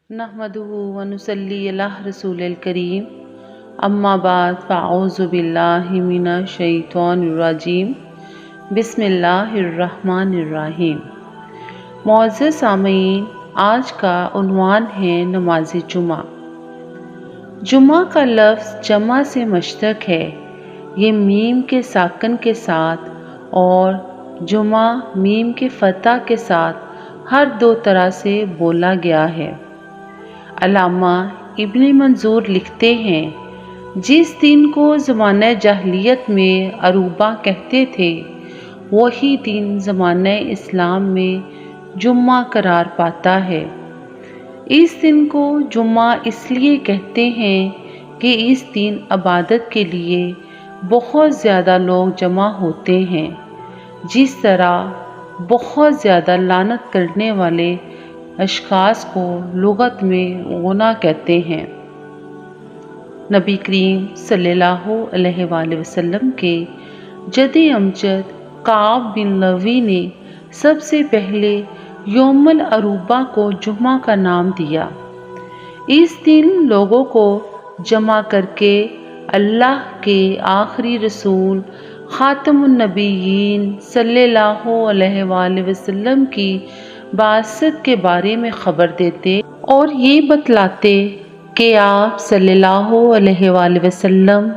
नहमदुहु व नुसल्ली अला रसूलिल करीम अम्मा बाद फ़अऊज़ु बिल्लाहि मिनश शैतानिर रजीम बिस्मिल्लाहिर्रहमानिर्रहीम। मुअज़्ज़ज़ सामीन, आज का उन्वान है नमाज जुमा। जुमा का लफ्ज़ जमा से मुश्तक़ है। ये मीम के साकन के साथ और जुमा मीम के फ़तह के साथ हर दो तरह से बोला गया है। अल्लामा इब्न मंजूर लिखते हैं, जिस दिन को ज़माने जाहिलियत में अरूबा कहते थे, वही दिन ज़माने इस्लाम में जुम्मा करार पाता है। इस दिन को जुम्मा इसलिए कहते हैं कि इस दिन इबादत के लिए बहुत ज़्यादा लोग जमा होते हैं। जिस तरह बहुत ज़्यादा लानत करने वाले अशख़ास को लुग़त में गुनाह कहते हैं। नबी करीम सल्लल्लाहु अलैहि वसल्लम के जद्द अमजद काब बिन लवी ने सबसे पहले यौमुल अरूबा को जुमा का नाम दिया। इस दिन लोगों को जमा करके अल्लाह के आखिरी रसूल ख़ातमुन नबिय्यीन सल्लल्लाहु अलैहि वसल्लम की बासत के बारे में ख़बर देते और ये बतलाते कि आप सल्लल्लाहु अलैहि वसल्लम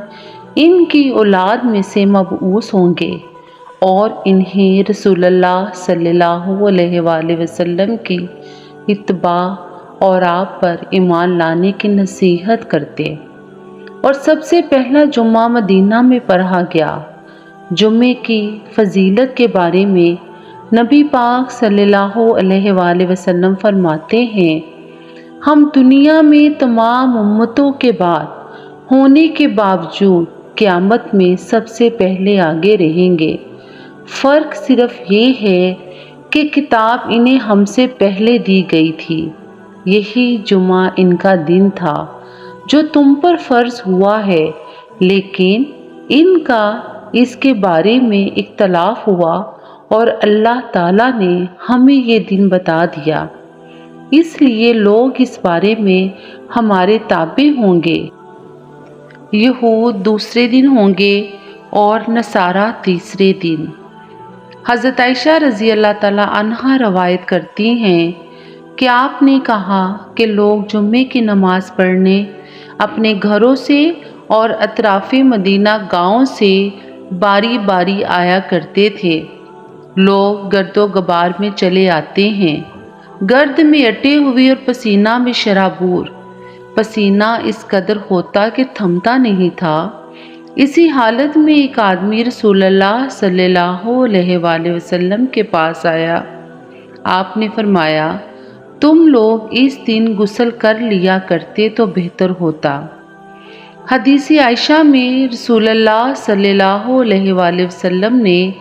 इनकी औलाद में से मबऊस होंगे और इन्हें रसूलुल्लाह सल्लल्लाहु अलैहि वसल्लम की इत्तबा और आप पर ईमान लाने की नसीहत करते। और सबसे पहला जुम्मा मदीना में पढ़ा गया। जुम्मे की फजीलत के बारे में नबी पाक सल्लल्लाहु अलैहि वसल्लम फरमाते हैं, हम दुनिया में तमाम उम्मतों के बाद होने के बावजूद क़यामत में सबसे पहले आगे रहेंगे। फ़र्क सिर्फ ये है कि किताब इन्हें हमसे पहले दी गई थी। यही जुमा इनका दिन था जो तुम पर फ़र्ज़ हुआ है, लेकिन इनका इसके बारे में इख्तलाफ हुआ और अल्लाह ताला ने हमें ये दिन बता दिया, इसलिए लोग इस बारे में हमारे ताबे होंगे। यहूद दूसरे दिन होंगे और नसारा तीसरे दिन। हज़रत आयशा रज़ी अल्लाह ताला अन्हा रवायत करती हैं कि आपने कहा कि लोग जुम्मे की नमाज़ पढ़ने अपने घरों से और अतराफ़े मदीना गाँव से बारी बारी आया करते थे। लोग गर्दो गबार में चले आते हैं, गर्द में अटे हुए और पसीना में शराबूर। पसीना इस कदर होता कि थमता नहीं था। इसी हालत में एक आदमी रसूलुल्लाह सल्लल्लाहु अलैहि वसल्लम के पास आया। आपने फरमाया, तुम लोग इस दिन गुस्ल कर लिया करते तो बेहतर होता। हदीस आयशा में रसूलुल्लाह सल्लल्लाहु अलैहि वसल्लम ने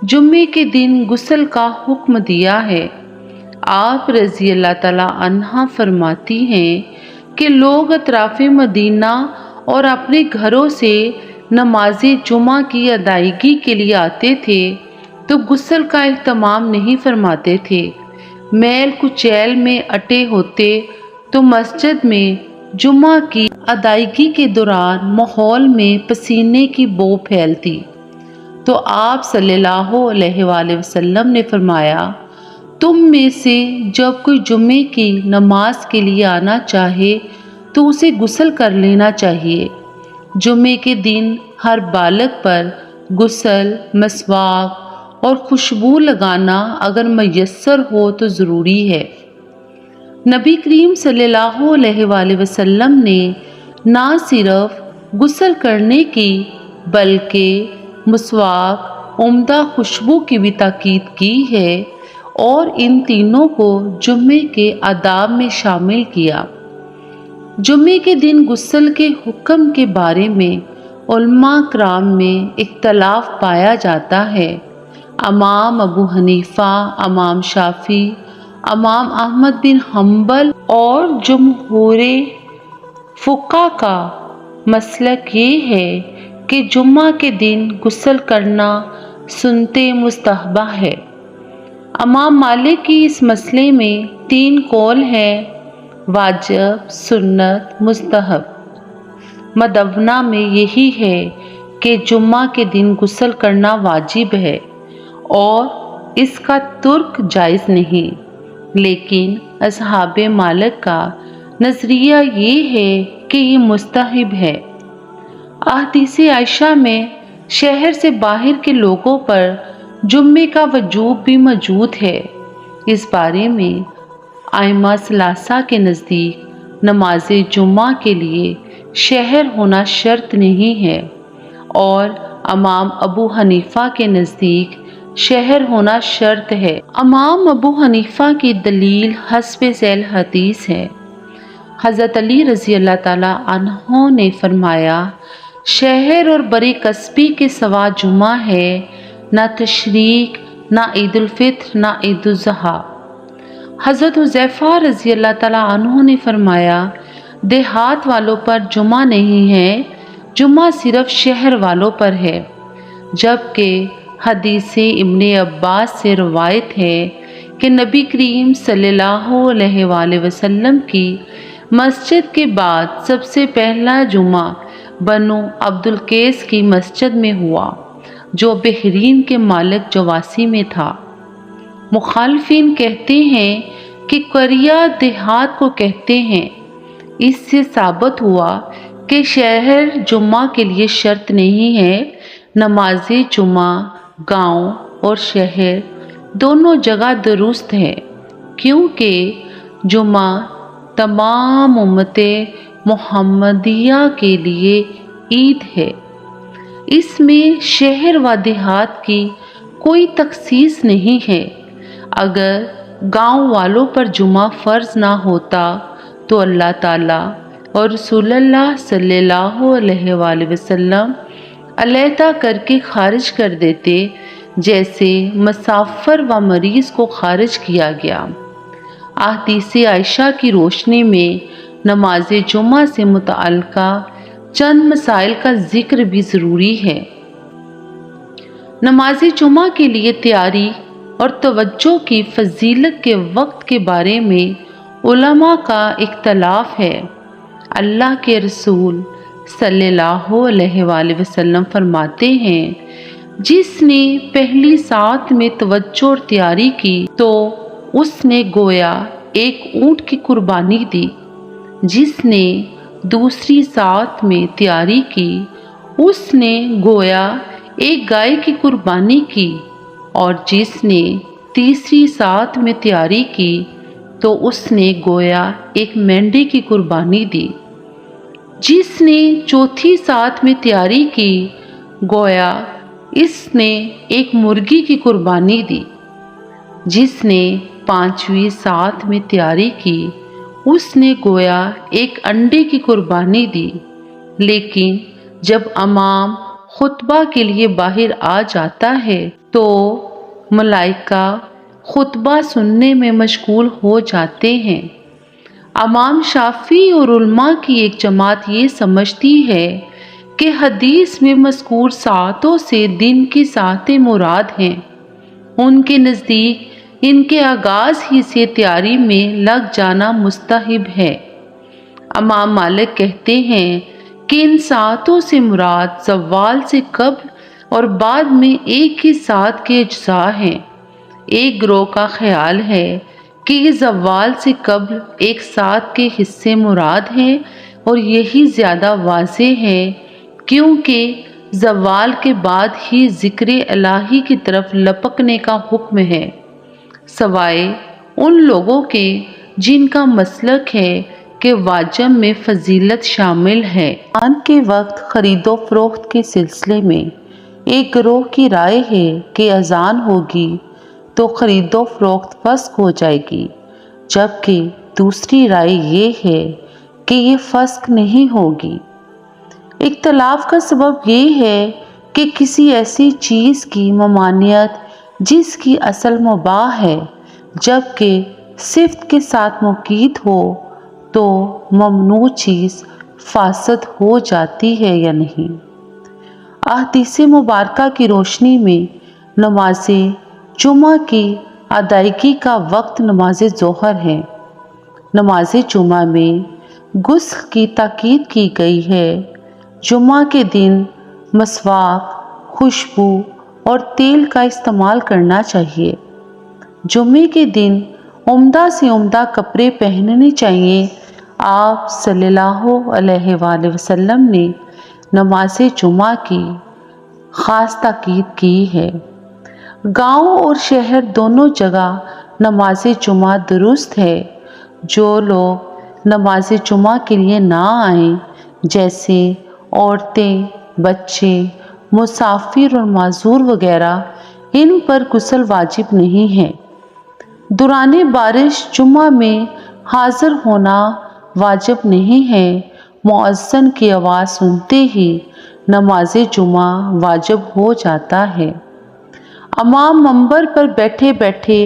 जुम्मे के दिन गुस्ल का हुक्म दिया है। आप रज़ी अल्लाह ताला अन्हा फरमाती हैं कि लोग अतराफ़े मदीना और अपने घरों से नमाज जुमा की अदायगी के लिए आते थे तो गुस्ल का इह्तिमाम नहीं फरमाते थे। मैल कुचैल में अटे होते तो मस्जिद में जुमा की अदायगी के दौरान माहौल में पसीने की बू फैलती। तो आप सल्लल्लाहु अलैहि वसल्लम ने फरमाया, तुम में से जब कोई जुम्मे की नमाज के लिए आना चाहे तो उसे गुस्ल कर लेना चाहिए। जुम्मे के दिन हर बालग पर गुस्ल, मसवाक और खुशबू लगाना अगर मयस्सर हो तो ज़रूरी है। नबी करीम सल्लल्लाहु अलैहि वसल्लम ने ना सिर्फ गुस्ल करने की बल्कि मसवाक, उम्दा खुशबू की भी ताकीद की है और इन तीनों को जुम्मे के आदाब में शामिल किया। जुम्मे के दिन गुस्ल के हुक्म के बारे में उलमा कराम में इख्तलाफ पाया जाता है। इमाम अबू हनीफ़ा, इमाम शाफ़ी, इमाम अहमद बिन हम्बल और जमहूरे फ़ुक़हा का मसलक ये है कि जुम्मा के दिन गुस्ल करना सुन्नते मुस्तहबा है। इमाम मालिक की इस मसले में 3 कौल हैं। वाजिब, सुन्नत, मुस्तहब। मदवना में यही है कि जुम्मा के दिन गुस्ल करना वाजिब है और इसका तुर्क जायज़ नहीं, लेकिन असहाबे मालिक का नज़रिया ये है कि ये मुस्तहब है। अहदीस आयशा में शहर से बाहर के लोगों पर जुम्मे का वजूब भी मौजूद है। इस बारे में आइमा सलासा के नज़दीक नमाज जुम्मा के लिए शहर होना शर्त नहीं है और इमाम अबू हनीफा के नज़दीक शहर होना शर्त है। इमाम अबू हनीफा की दलील हस्ब ज़ैल हदीस है। हज़रत अली रज़ी अल्लाह ताला अन्हो ने फरमाया, शहर और बड़े कस्बे के सवा जुमा है, ना तशरीक, ना ईद उल फित्र, ना ईद उल ज़ुहा। हज़रत हुज़ैफ़ा रज़ी अल्लाह ताला अन्हो ने फरमाया, देहात वालों पर जुमा नहीं है, जुमा सिर्फ शहर वालों पर है। जबकि हदीस इब्ने अब्बास से रवायत है कि नबी करीम सल्लल्लाहु अलैहि वसल्लम की मस्जिद के बाद सबसे पहला जुमा बनु अब्दुल कैस की मस्जिद में हुआ, जो बहरीन के मालिक जवासी में था। मुखालफिन कहते हैं कि करिया देहात को कहते हैं। इससे साबित हुआ कि शहर जुम्मा के लिए शर्त नहीं है। नमाज जुम्मा गांव और शहर दोनों जगह दुरुस्त है, क्योंकि जुम्मा तमाम उम्मते मुहम्मदिया के लिए ईद है। इसमें शहर व देहात की कोई तखसीस नहीं है। अगर गांव वालों पर जुमा फ़र्ज़ ना होता तो अल्लाह ताला और रसूलुल्लाह सल्लल्लाहु अलैहि वसल्लम अलहदा करके खारिज कर देते, जैसे मुसाफिर व मरीज़ को खारिज किया गया। अहदीस आयशा की रोशनी में नमाज जुमा से मुतअल्लिक़ा चंद मसाइल का जिक्र भी ज़रूरी है। नमाज जुमा के लिए तैयारी और तवज्जो की फजीलत के वक्त के बारे में उलमा का इख्तलाफ है। अल्लाह के रसूल सल्लल्लाहु अलैहि वसल्लम फरमाते हैं, जिसने पहली सात में तवज्जो और तैयारी की तो उसने गोया एक ऊँट की कुर्बानी दी। जिसने दूसरी सात में तैयारी की उसने गोया एक गाय की कुर्बानी की, और जिसने तीसरी सात में तैयारी की तो उसने गोया एक मेंढे की कुर्बानी दी। जिसने चौथी सात में तैयारी की गोया इसने एक मुर्गी की कुर्बानी दी। जिसने पांचवी सात में तैयारी की उसने गोया एक अंडे की कुर्बानी दी। लेकिन जब इमाम खुतबा के लिए बाहर आ जाता है तो मलाइका खुतबा सुनने में मशगूल हो जाते हैं। इमाम शाफी और उलमा की एक जमात ये समझती है कि हदीस में मज़कूर सातों से दिन की सातें मुराद हैं। उनके नज़दीक इनके आगाज़ ही से तैयारी में लग जाना मुस्तहब है। इमाम मालिक कहते हैं कि इन सातों से मुराद ज़वाल से कब्ल और बाद में एक ही सात के अज्जा हैं। एक गिरोह का ख्याल है कि ये ज़वाल से कब्ल एक सात के हिस्से मुराद हैं और यही ज़्यादा वाज़ेह है, क्योंकि ज़वाल के बाद ही ज़िक्र इलाही की तरफ लपकने का हुक्म है, सवाए उन लोगों के जिनका मसलक है कि वाजिब में फजीलत शामिल है। अज़ान के वक्त ख़रीदो फरोख्त के सिलसिले में एक गिरोह की राय है कि अज़ान होगी तो ख़रीदो फरोख्त फस्क हो जाएगी, जबकि दूसरी राय ये है कि ये फस्क नहीं होगी। इख्तलाफ का सबब ये है कि किसी ऐसी चीज़ की ममानियत जिसकी असल मुबाह है, जबकि सिफ्त के साथ मुकीद हो तो ममनू चीज़ फासद हो जाती है या नहीं। अहदीस मुबारका की रोशनी में नमाज जुमा की अदायगी का वक्त नमाज ज़ोहर है। نماز جمعہ میں غسل کی تاکید کی گئی ہے۔ جمعہ کے دن مسواک، خوشبو اور تیل کا استعمال کرنا چاہیے۔ جمعے کے دن عمدہ سے عمدہ کپڑے پہننے چاہیے۔ آپ صلی اللہ علیہ وآلہ وسلم نے نماز جمعہ کی خاص تاکید کی ہے۔ گاؤں اور شہر دونوں جگہ نماز جمعہ درست ہے۔ جو لوگ نماز جمعہ کے لیے نہ آئیں، جیسے عورتیں، بچے، مسافر اور معذور وغیرہ، ان پر غسل واجب نہیں ہے۔ دوران بارش جمعہ میں حاضر ہونا واجب نہیں ہے۔ مؤذن کی آواز سنتے ہی نماز جمعہ واجب ہو جاتا ہے۔ امام منبر پر بیٹھے بیٹھے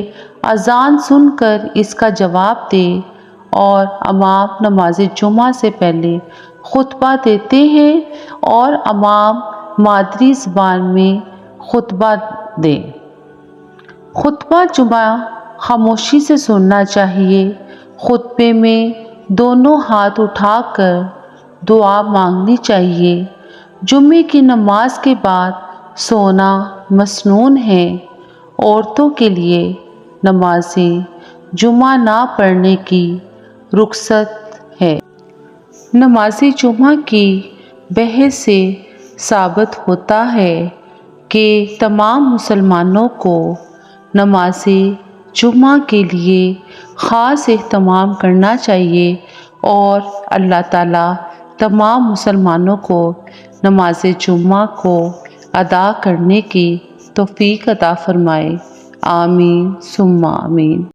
اذان سن کر اس کا جواب دے، اور امام نماز جمعہ سے پہلے خطبہ دیتے ہیں اور امام مادری زبان میں خطبہ دیں۔ خطبہ جمعہ خاموشی سے سننا چاہیے۔ خطبے میں دونوں ہاتھ اٹھا کر دعا مانگنی چاہیے۔ جمعے کی نماز کے بعد سونا مسنون ہے۔ عورتوں کے لیے نماز جمعہ نہ پڑھنے کی رخصت ہے۔ نماز جمعہ کی بحث سے ثابت ہوتا ہے کہ تمام مسلمانوں کو نماز جمعہ کے لیے خاص اہتمام کرنا چاہیے، اور اللہ تعالیٰ تمام مسلمانوں کو نماز جمعہ کو ادا کرنے کی توفیق عطا فرمائے۔ آمین ثم آمین۔